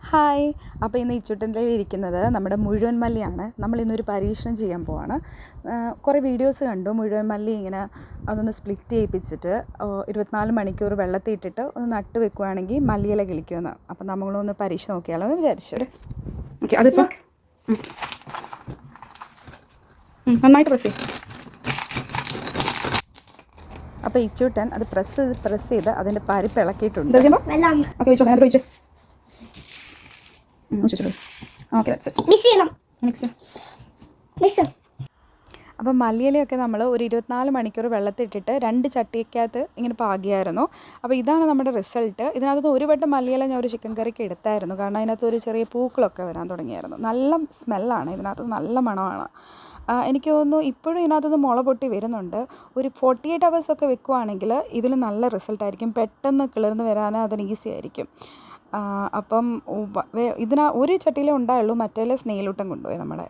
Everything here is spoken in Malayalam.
ഹായ്. അപ്പോൾ ഇന്ന് ഇച്ചൂട്ടൻ്റെ ഇരിക്കുന്നത് നമ്മുടെ മുഴുവൻ മല്ലിയാണ്. നമ്മളിന്നൊരു പരീക്ഷണം ചെയ്യാൻ പോവാണ്. കുറേ വീഡിയോസ് കണ്ടു. മുഴുവൻ മല്ലി ഇങ്ങനെ അതൊന്ന് സ്പ്ലിറ്റ് ചെയ്യിപ്പിച്ചിട്ട് 24 മണിക്കൂർ വെള്ളത്തിൽ ഇട്ടിട്ട് ഒന്ന് നട്ട് വെക്കുകയാണെങ്കിൽ മല്ലിയില കിളിക്കുമെന്ന്. അപ്പം നമ്മളൊന്ന് പരീക്ഷ നോക്കിയാലോ എന്ന് വിചാരിച്ചു. ഓക്കെ, അതിപ്പോൾ നന്നായിട്ട് പ്രസ് ചെയ്യും. അപ്പോൾ ഇച്ചൂട്ടൻ അത് പ്രസ് ചെയ്ത് അതിൻ്റെ പരിപ്പ് ഇളക്കിയിട്ടുണ്ട്. ഓക്കെ, വെച്ചോ. ഞാൻ ഒഴിച്ചു. ഓക്കെ, അപ്പം മല്ലിയിലയൊക്കെ നമ്മൾ ഒരു 24 മണിക്കൂർ വെള്ളത്തിട്ടിട്ട് 2 ചട്ടിക്കകത്ത് ഇങ്ങനെ പാകിയായിരുന്നു. അപ്പോൾ ഇതാണ് നമ്മുടെ റിസൾട്ട്. ഇതിനകത്ത് ഒരു വട്ടം മല്ലിയില ഞാൻ ഒരു ചിക്കൻ കറിക്ക് എടുത്തായിരുന്നു. കാരണം അതിനകത്ത് ഒരു ചെറിയ പൂക്കളൊക്കെ വരാൻ തുടങ്ങിയായിരുന്നു. നല്ല സ്മെല്ലാണ് ഇതിനകത്ത്, നല്ല മണമാണ്. എനിക്ക് തോന്നുന്നു ഇപ്പോഴും ഇതിനകത്തുനിന്ന് മുള പൊട്ടി വരുന്നുണ്ട്. ഒരു 48 ഹവേഴ്സൊക്കെ വെക്കുകയാണെങ്കിൽ ഇതിൽ നല്ല റിസൾട്ടായിരിക്കും. പെട്ടെന്ന് കിളിർന്ന് വരാൻ അതിന് ഈസി ആയിരിക്കും. അപ്പം ഒരു ചട്ടിയിലേ ഉണ്ടായുള്ളൂ, മറ്റേതിൽ സ്നെയിലൂട്ടം കൊണ്ടുപോയി നമ്മുടെ